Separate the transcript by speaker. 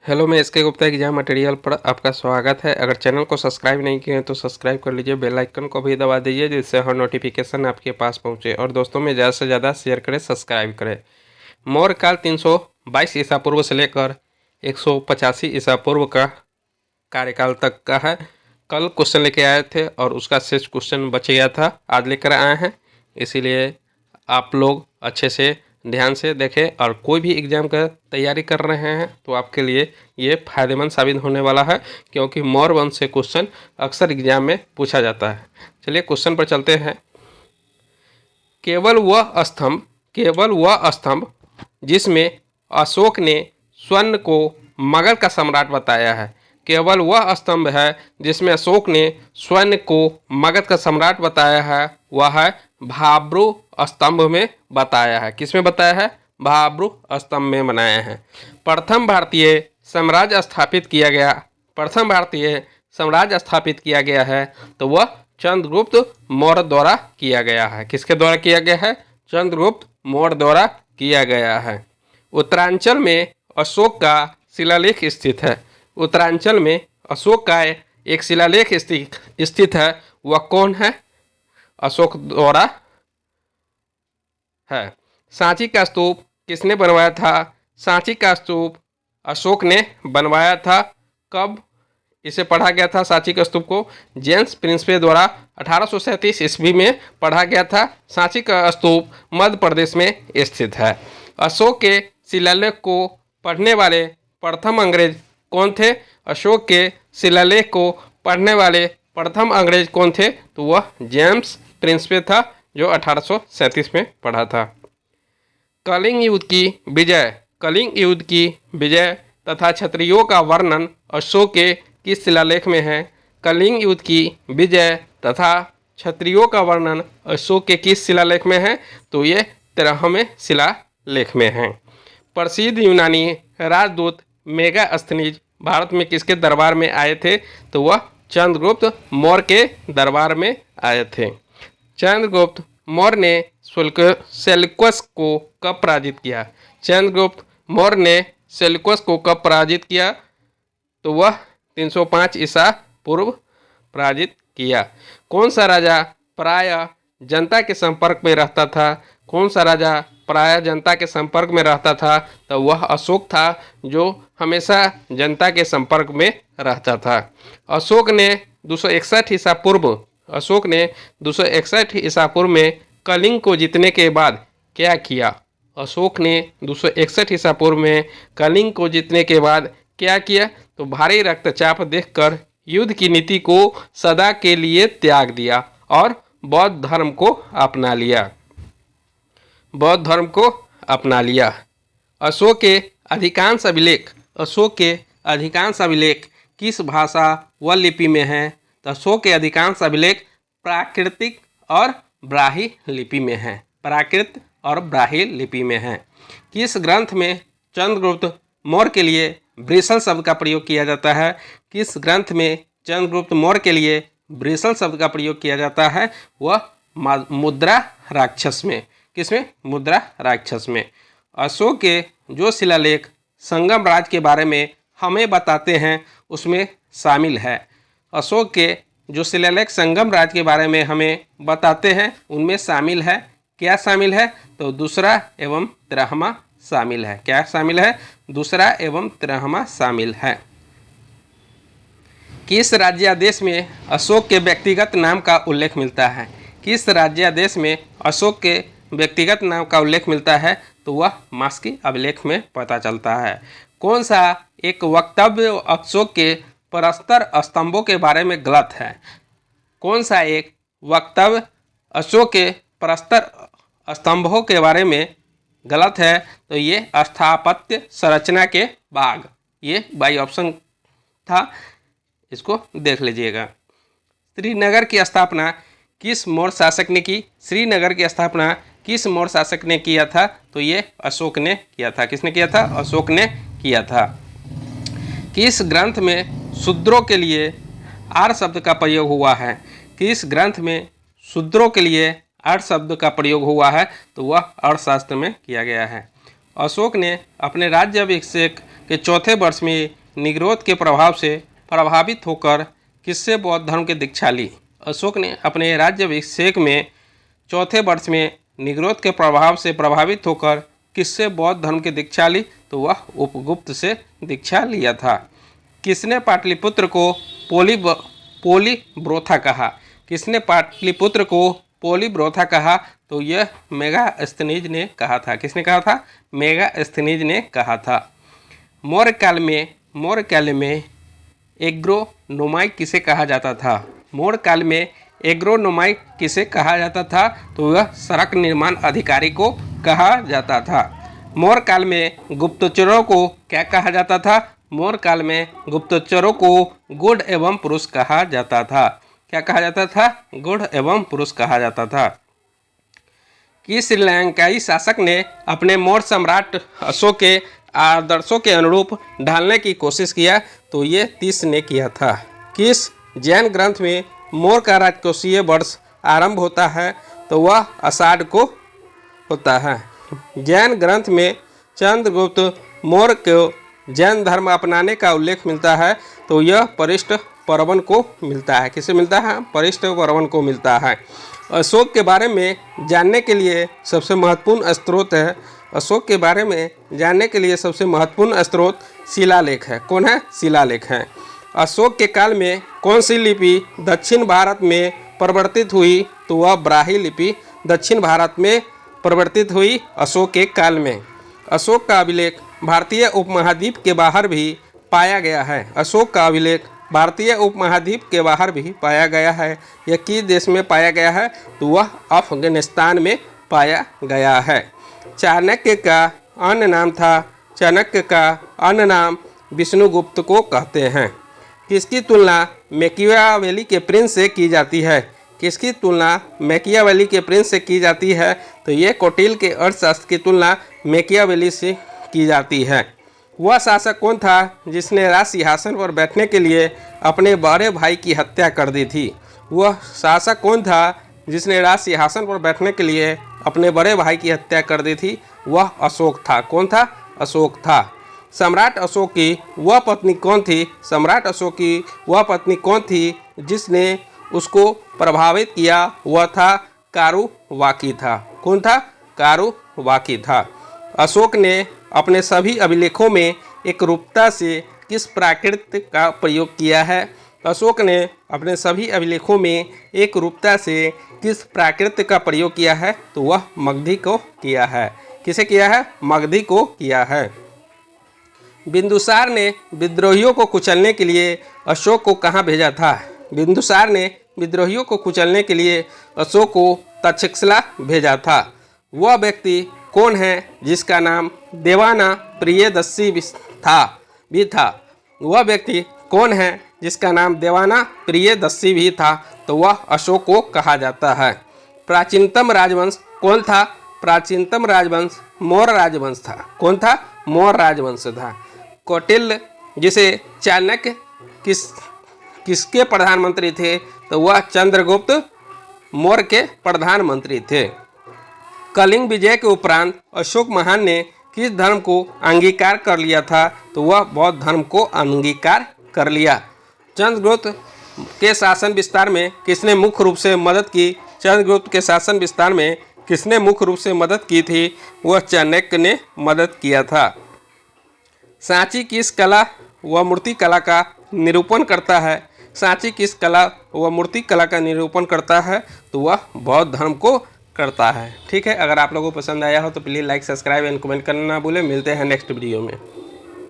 Speaker 1: Hello, मैं SK Gupta exam material पर आपका स्वागत है। अगर चैनल को सब्सक्राइब नहीं किए हैं तो सब्सक्राइब कर लीजिए, बेल आइकन को भी दबा दीजिए जिससे हर नोटिफिकेशन आपके पास पहुंचे और दोस्तों में ज़्यादा से ज़्यादा शेयर करें, सब्सक्राइब करें। मौर्य काल 322 ईसा पूर्व से लेकर 185 ईसा पूर्व का कार्यकाल तक का है। कल क्वेश्चन लेके आए थे और उसका शेष क्वेश्चन बच गया था, आज लेकर आए हैं। इसीलिए आप लोग अच्छे से ध्यान से देखें और कोई भी एग्ज़ाम का तैयारी कर रहे हैं तो आपके लिए ये फायदेमंद साबित होने वाला है, क्योंकि मौर्य वंश से क्वेश्चन अक्सर एग्जाम में पूछा जाता है। चलिए क्वेश्चन पर चलते हैं। केवल वह स्तंभ जिसमें अशोक ने स्वर्ण को मगध का सम्राट बताया है। केवल वह स्तंभ है जिसमें अशोक ने स्वर्ण को मगध का सम्राट बताया है, वह है भाब्रू स्तंभ में बताया है। किसमें बताया है? भाब्रू स्तंभ में बनाया है। प्रथम भारतीय साम्राज्य स्थापित किया गया है तो वह चंद्रगुप्त मौर्य द्वारा किया गया है। किसके द्वारा किया गया है? चंद्रगुप्त मौर्य द्वारा किया गया है। उत्तरांचल में अशोक का शिलालेख स्थित है। उत्तरांचल में अशोक का एक शिलालेख स्थित है, वह कौन है? अशोक द्वारा है। सांची का स्तूप किसने बनवाया था? सांची का स्तूप अशोक ने बनवाया था। कब इसे पढ़ा गया था? सांची का स्तूप को जेम्स प्रिंसपे द्वारा 1837 ईस्वी में पढ़ा गया था। सांची का स्तूप मध्य प्रदेश में स्थित है। अशोक के शिलालेख को पढ़ने वाले प्रथम अंग्रेज कौन थे? अशोक के शिलालेख को पढ़ने वाले प्रथम अंग्रेज कौन थे? तो वह जेम्स प्रिंसपे था, जो 1837 में पढ़ा था। कलिंग युद्ध की विजय तथा क्षत्रियों का वर्णन अशोक के किस शिलालेख में है? कलिंग युद्ध की विजय तथा क्षत्रियों का वर्णन अशोक के किस शिलालेख में है? तो ये 13वें शिलालेख में है। प्रसिद्ध यूनानी राजदूत मेगास्थनीज भारत में किसके दरबार में आए थे? तो वह चंद्रगुप्त मौर्य के दरबार में आए थे। चंद्रगुप्त मौर्य ने सेल्यूकस को कब पराजित किया? चंद्रगुप्त मौर्य ने सेल्यूकस को कब पराजित किया? तो वह 305 ईसा पूर्व पराजित किया। कौन सा राजा प्रायः जनता के संपर्क में रहता था? कौन सा राजा प्रायः जनता के संपर्क में रहता था? तो वह अशोक था, जो हमेशा जनता के संपर्क में रहता था। अशोक ने 261 ईसा पूर्व में कलिंग को जीतने के बाद क्या किया? अशोक ने 261 ईसा पूर्व में कलिंग को जीतने के बाद क्या किया? तो भारी रक्तचाप देखकर युद्ध की नीति को सदा के लिए त्याग दिया और बौद्ध धर्म को अपना लिया। अशोक के अधिकांश अभिलेख किस भाषा व लिपि में हैं? तो अशोक के अधिकांश अभिलेख प्राकृत और ब्राह्मी लिपि में हैं। किस ग्रंथ में चंद्रगुप्त मौर्य के लिए ब्रिसल शब्द का प्रयोग किया जाता है? किस ग्रंथ में चंद्रगुप्त मौर्य के लिए ब्रिसल शब्द का प्रयोग किया जाता है? वह मुद्रा राक्षस में। किसमें? मुद्रा राक्षस में। अशोक के जो शिलालेख संगम राज के बारे में हमें बताते हैं उसमें शामिल है। अशोक के जो शिलालेख संगम राज के बारे में हमें बताते हैं उनमें शामिल है। क्या शामिल है? तो दूसरा एवं 13वां शामिल है। क्या शामिल है? दूसरा एवं 13वां शामिल है। किस राज्यादेश में अशोक के व्यक्तिगत नाम का उल्लेख मिलता है? किस राज्यादेश में अशोक के व्यक्तिगत नाम का उल्लेख मिलता है? तो वह मास्की अभिलेख में पता चलता है। कौन सा एक वक्तव्य अशोक के परस्तर स्तंभों के बारे में गलत है? कौन सा एक वक्तव्य अशोक के परस्तर स्तंभों के बारे में गलत है? तो ये स्थापत्य संरचना के भाग, ये बाई ऑप्शन था, इसको देख लीजिएगा। श्रीनगर की स्थापना किस मौर्य शासक ने की? श्रीनगर की स्थापना किस मौर्य शासक ने किया था? तो ये अशोक ने किया था। किसने किया था? अशोक ने किया था। किस ग्रंथ में शूद्रों के लिए आर्य शब्द का प्रयोग हुआ है? किस ग्रंथ में शूद्रों के लिए आर्य शब्द का प्रयोग हुआ है? तो वह अर्थशास्त्र में किया गया है। अशोक ने अपने राज्याभिषेक के चौथे वर्ष में निग्रोध के प्रभाव से प्रभावित होकर किससे बौद्ध धर्म की दीक्षा ली? अशोक ने अपने राज्याभिषेक में चौथे वर्ष में निग्रोध के प्रभाव से प्रभावित होकर किससे बौद्ध धर्म की दीक्षा ली? तो वह उपगुप्त से दीक्षा लिया था। किसने पाटलिपुत्र को पोलीब्रोथा कहा? किसने पाटलिपुत्र को पोलीब्रोथा कहा? तो यह मेगास्थनीज ने कहा था। किसने कहा था? मेगास्थनीज ने कहा था। मौर्य काल में एग्रोनोमाई किसे कहा जाता था? मौर्य काल में एग्रोनोमाई किसे कहा जाता था? तो वह सड़क निर्माण अधिकारी को कहा जाता था। मौर्य काल में गुप्तचरों को क्या कहा जाता था? मौर्य काल में गुप्तचरों को गूढ़ एवं पुरुष कहा जाता था। क्या कहा जाता था? गूढ़ एवं पुरुष कहा जाता था। किस श्रीलंकाई शासक ने अपने मौर्य सम्राट अशोक के आदर्शों के अनुरूप ढालने की कोशिश किया? तो ये तीस ने किया था। किस जैन ग्रंथ में मौर्य का राजकोषीय वर्ष आरंभ होता है? तो वह आषाढ़ को होता है। जैन ग्रंथ में चंद्रगुप्त मौर्य को जैन धर्म अपनाने का उल्लेख मिलता है, तो यह परिष्ट पर्वन को मिलता है। किसे मिलता है? परिष्ट पर्वन को मिलता है। अशोक के बारे में जानने के लिए सबसे महत्वपूर्ण स्रोत है। अशोक के बारे में जानने के लिए सबसे महत्वपूर्ण स्रोत शिलालेख है। कौन है? शिलालेख है। अशोक के काल में कौन सी लिपि दक्षिण भारत में परिवर्तित हुई? तो वह ब्राह्मी लिपि दक्षिण भारत में परिवर्तित हुई अशोक के काल में। अशोक का अभिलेख भारतीय उपमहाद्वीप के बाहर भी पाया गया है। अशोक का अभिलेख भारतीय उपमहाद्वीप के बाहर भी पाया गया है। यह किस देश में पाया गया है? तो वह अफगानिस्तान में पाया गया है। चाणक्य का अन्य नाम था? चाणक्य का अन्य नाम विष्णुगुप्त को कहते हैं। किसकी तुलना मैकियावेली के प्रिंस से की जाती है? किसकी तुलना मैकियावेली के प्रिंस से की जाती है? तो ये कौटिल्य के अर्थशास्त्र की तुलना मैकियावेली से की जाती है। वह शासक कौन था जिसने राज सिंहासन पर बैठने के लिए अपने बड़े भाई की हत्या कर दी थी? वह शासक कौन था जिसने राज सिंहासन पर बैठने के लिए अपने बड़े भाई की हत्या कर दी थी? वह अशोक था। कौन था? अशोक था। सम्राट अशोक की वह पत्नी कौन थी? सम्राट अशोक की वह पत्नी कौन थी जिसने उसको प्रभावित किया? वह था कारुवाकी था। कौन था? कारुवाकी था। अशोक ने अपने सभी अभिलेखों में एकरूपता से किस प्राकृत का प्रयोग किया है? अशोक ने अपने सभी अभिलेखों में एकरूपता से किस प्राकृत का प्रयोग किया है? तो वह मगधी को किया है। किसे किया है? मगधी को किया है। बिंदुसार ने विद्रोहियों को कुचलने के लिए अशोक को कहाँ भेजा था? बिंदुसार ने विद्रोहियों को कुचलने के लिए अशोक को तक्षशिला भेजा था। वह व्यक्ति कौन है जिसका नाम देवाना प्रियदर्शी भी था? वह व्यक्ति कौन है जिसका नाम देवाना प्रियदर्शी भी था? तो वह अशोक को कहा जाता है। प्राचीनतम राजवंश कौन था? प्राचीनतम राजवंश मौर्य राजवंश था। कौन था? मौर्य राजवंश था। कौटिल्य जिसे चाणक्य किसके प्रधानमंत्री थे? तो वह चंद्रगुप्त मौर्य के प्रधानमंत्री थे। कलिंग विजय के उपरांत अशोक महान ने किस धर्म को अंगीकार कर लिया था? तो वह बौद्ध धर्म को अंगीकार कर लिया। चंद्रगुप्त के शासन विस्तार में किसने मुख्य रूप से मदद की? चंद्रगुप्त के शासन विस्तार में किसने मुख्य रूप से मदद की थी? वह चाणक्य ने मदद किया था। सांची किस कला व मूर्ति कला का निरूपण करता है? सांची किस कला व मूर्ति कला का निरूपण करता है? तो वह बौद्ध धर्म को करता है। ठीक है, अगर आप लोगों को पसंद आया हो तो please like, subscribe and comment करना ना भूलें। मिलते हैं नेक्स्ट वीडियो में।